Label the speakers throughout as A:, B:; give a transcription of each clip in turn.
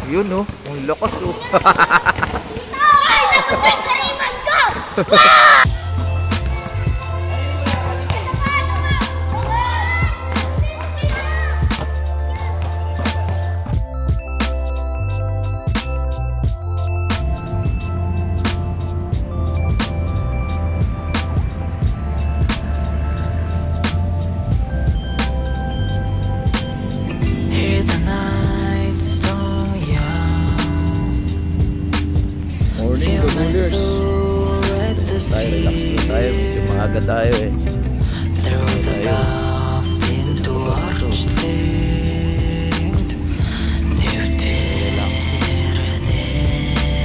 A: Yun oh, ang lakas oh.
B: Ay, nakapit sa riman ko!
A: Morning Kabulers. Tayo, relax po tayo. Medyo maaga tayo eh. Tayo.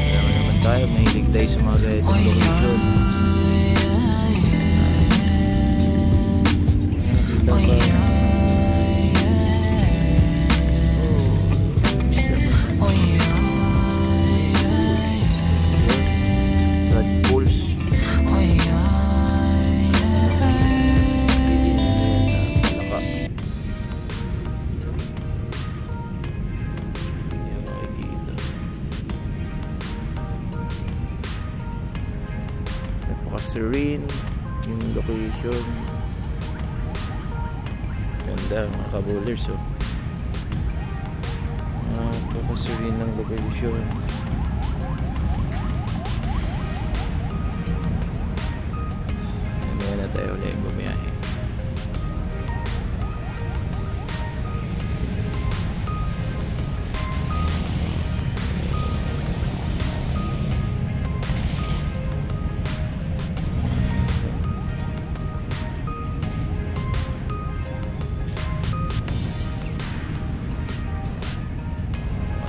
A: Kaya naman tayo, mahilig tayo sa mga ganitong location. Napaka-serene yung location. Ganda mga kabulers oh. Napaka-serene ng location. Mamaya na tayo ulit bumiyahe.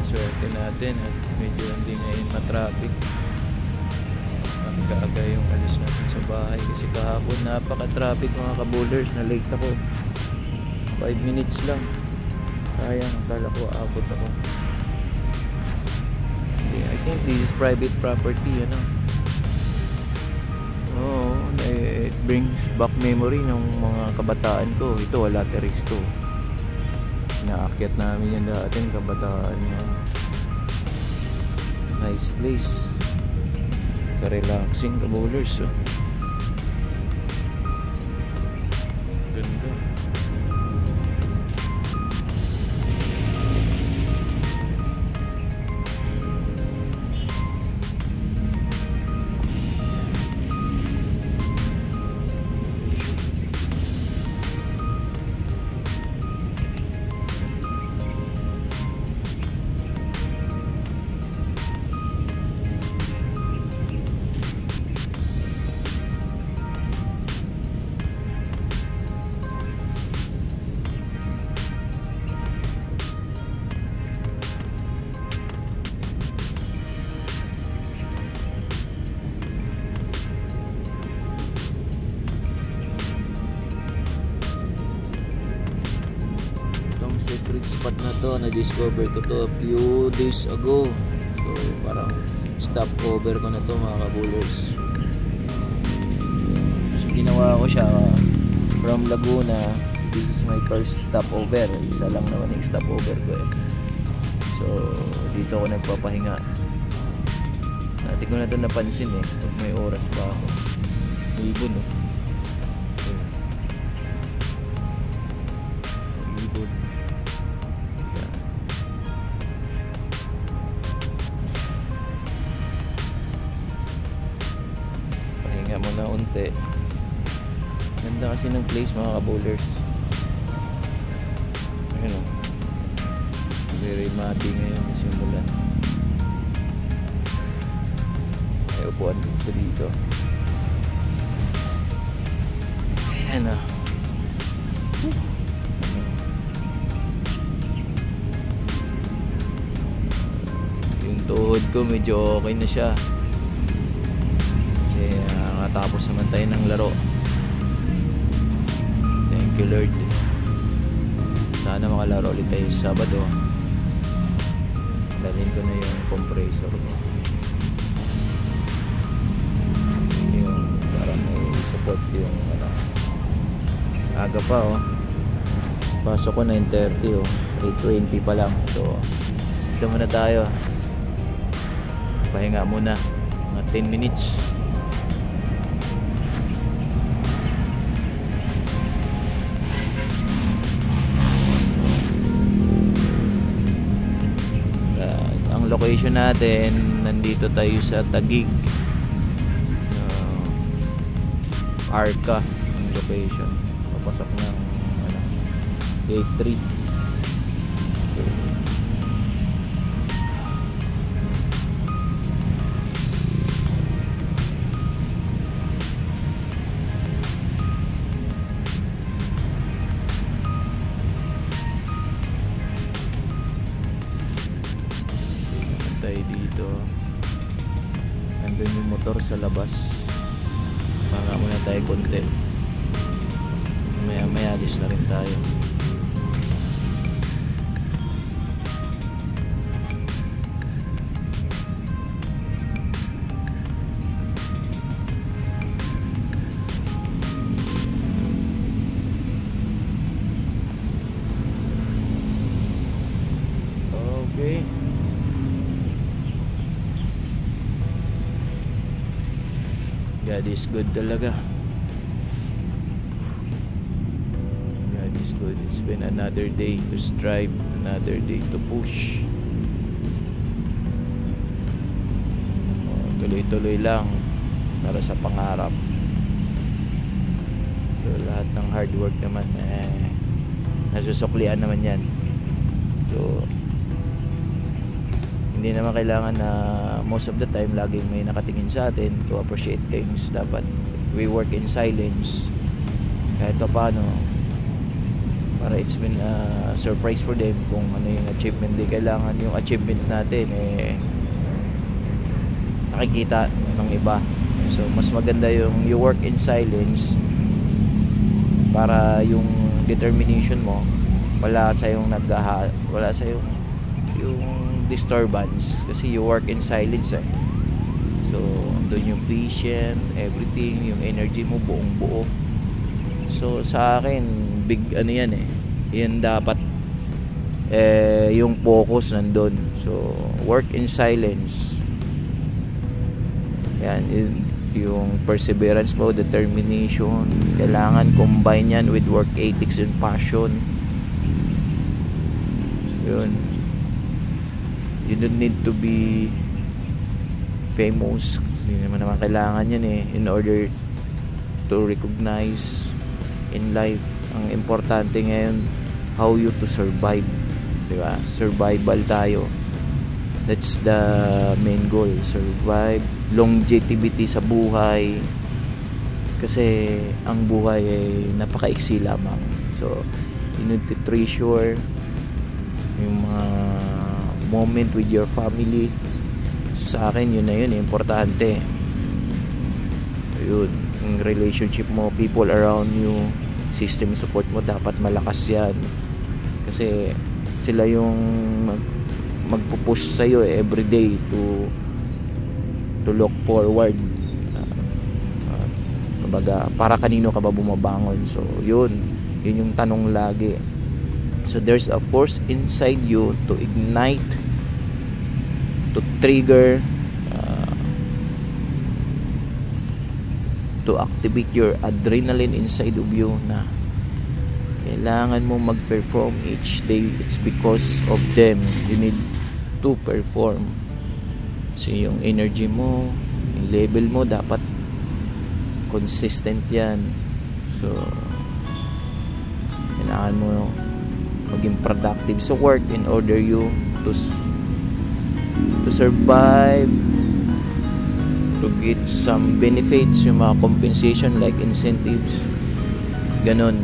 A: Swerte natin at medyo hindi ngayon matraffic. Aga-aga yung alis natin sa bahay kasi kahapon napaka-traffic mga kabulers. Na late ako 5 minutes lang. Sayang, akala ko abot ako. I think this is private property, ano. Oo, it brings back memory ng mga kabataan ko. Ito wala terrace to. Naakyat namin yan dati, kabataan yan. Nice place. Ka-relaxing kabulers oh. Ganda. Secret spot na to, na-discover ko to a few days ago. So parang stopover ko na to mga kabulers. So ginawa ko siya from Laguna. This is my first stopover. Isa lang naman yung stopover ko eh. So dito ako nagpapahinga. Dati ko na to napansin eh. May oras pa ako. Ibon oh. Pahinga mo na unti. Ganda kasi ng place mga kabowlers. Ayun o. Very muddy ngayon yung simulan. May upuan sa dito. Ayan o. Yung tuhod ko medyo okay na siya. Kasi nakatapos naman tayo ng laro. Thank you Lord. Sana makalaro ulit tayo sa Sabado. Dalhin ko na yung compressor ko. Yung parang may support yung ano. Aga pa oh. Pasok ko 9:30 oh. 8:20 pa lang. So Dito muna tayo. Pahinga muna. Mga 10 minutes. Ang location natin, nandito tayo sa Taguig. Arca ang location. Papasok ng gate 3. Tayo dito. Andun yung motor sa labas. Baka muna tayo konti. Maya alis na rin tayo. Okay. God is good talaga. God is good. It's been another day to strive, another day to push. Tuloy-tuloy lang para sa pangarap. So lahat ng hard work naman nasusuklian naman yan. So hindi naman kailangan na most of the time laging may nakatingin sa atin to appreciate things. Dapat we work in silence kahit pa paano, para it's been a surprise for them kung ano yung achievement. Di kailangan yung achievement natin nakikita ng iba. So mas maganda yung you work in silence, para yung determination mo wala sa yung yung disturbance, kasi you work in silence So andun yung patient, everything, yung energy mo buong buo. So sa akin big yan yan dapat yung focus nandun. So work in silence, yan yung perseverance mo, determination, kailangan combine yan with work ethics and passion. Yun. You don't need to be famous. Hindi naman kailangan yan in order to recognize in life. Ang importante ngayon, how you to survive. Diba? Survival tayo. That's the main goal. Survive. Longevity sa buhay. Kasi ang buhay ay napakaiksi lamang. So you need to treasure yung mga moment with your family. Sa akin yun na yun, importante. Yun, yung relationship mo, people around you, system support mo, dapat malakas yan. Kasi sila yung magpupush sa'yo everyday to look forward. Kumbaga, para kanino ka ba bumabangon? So yun yung tanong lagi. So there's a force inside you to ignite, to trigger, to activate your adrenaline inside of you, na kailangan mo mag-perform each day. It's because of them you need to perform. So yung energy mo, yung level mo, dapat consistent yan. So kailangan mo maging productive sa work in order you to survive, to get some benefits, yung mga compensation like incentives, ganon.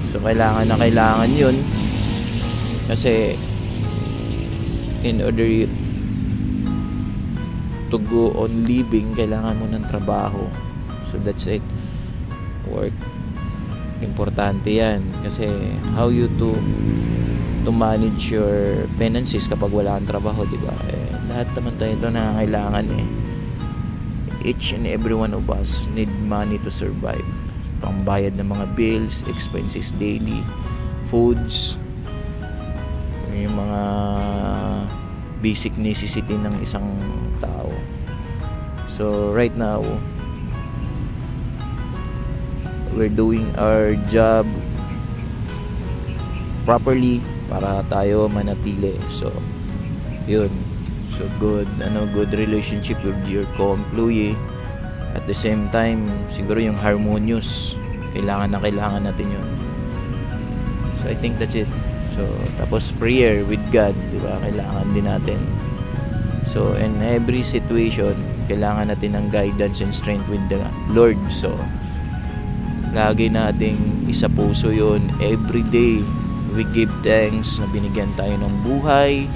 A: So kailangan yun, kasi in order you to go on living, kailangan mo ng trabaho. So that's it. Work, importante yan. Kasi how you to manage your finances kapag wala kang trabaho, diba? Lahat naman tayo ito nangangailangan Each and every one of us need money to survive. Pangbayad ng mga bills, expenses daily, foods, yung mga basic necessity ng isang tao. So right now, we're doing our job properly para tayo manatili. So yun. So good relationship with your co-employee. At the same time, siguro yung harmonious, kailangan natin yun. So I think that's it. So tapos prayer with God, di ba? Kailangan din natin. So in every situation, kailangan natin ng guidance and strength with the Lord. So lagi nating isa puso yun. Every day we give thanks na binigyan tayo ng buhay.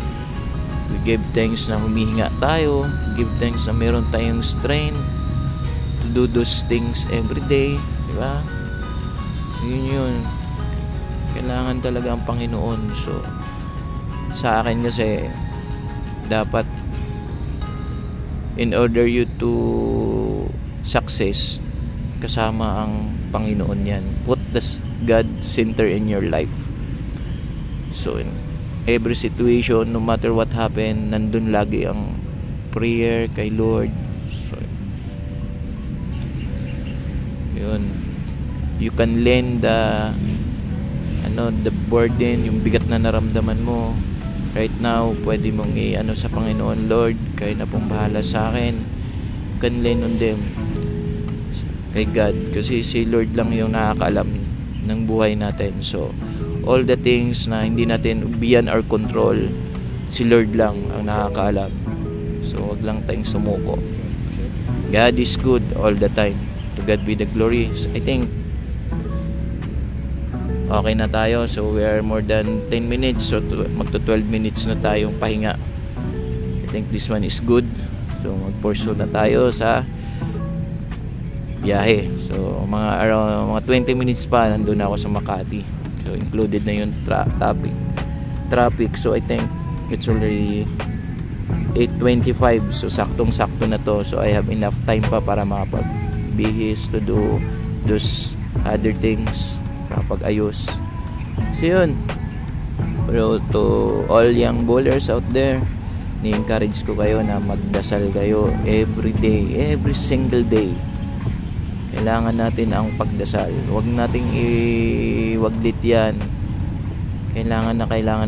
A: We give thanks na humihinga tayo. Give thanks na meron tayong strength to do those things every day, di ba? Yun. Kailangan talaga ang Panginoon. So sa akin kasi, dapat in order you to success, kasama ang Panginoon yan. Put the God center in your life. So in every situation, no matter what happen, nandun lagi ang prayer kay Lord. So yun, you can lend the burden, yung bigat na naramdaman mo right now, pwede mong sa Panginoon. Lord, kayo na pong bahala sa akin. You can lend on them kay God, kasi si Lord lang yung nakakaalam ng buhay natin. So all the things na hindi natin beyond our control, si Lord lang ang nakakaalam. So wag lang tayong sumuko. God is good all the time. To God be the glory. So, I think okay na tayo. So we are more than 10 minutes. So magto 12 minutes na tayong pahinga. I think this one is good. So mag-pursue na tayo sa biyahe. So mga 20 minutes pa nandun ako sa Makati. So included na yung traffic. So I think it's already 8:25. So saktong-sakto na to. So I have enough time pa para makapagbihis to do those other things, makapag-ayos. So yun. Pero to all young bowlers out there, ni-encourage ko kayo na magdasal kayo every day, every single day. Kailangan natin ang pagdasal. Huwag nating iwaglit yan. Kailangan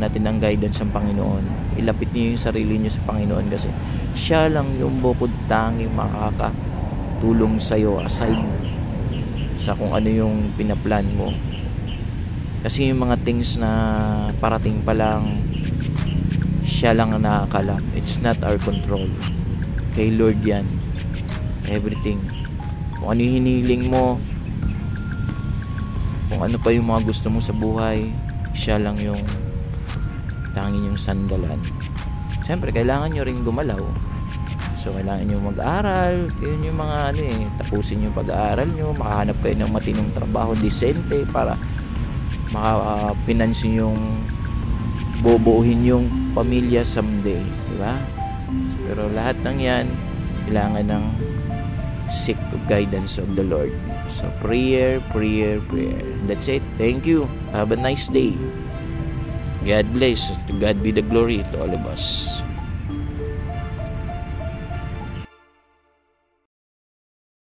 A: natin ng guidance ng Panginoon. Ilapit niyo yung sarili niyo sa Panginoon, kasi siya lang yung bukod tanging makakatulong sa'yo aside sa kung ano yung pinaplan mo. Kasi yung mga things na parating pa lang, siya lang ang nakakalam. It's not our control. Kay Lord yan. Everything. Kung ano yung hiniling mo, kung ano pa yung mga gusto mo sa buhay, siya lang yung tanging yung sandalan. Siyempre, kailangan nyo rin gumalaw. So, kailangan nyo mag-aral. Yun yung mga tapusin yung pag-aaral nyo, makahanap kayo ng matinong trabaho, disente, para makapinansin yung bubuuhin yung pamilya someday, di ba? Pero lahat ng yan, kailangan ng seek of guidance of the Lord. So prayer. That's it. Thank you. Have a nice day. God bless. To God be the glory to all of us.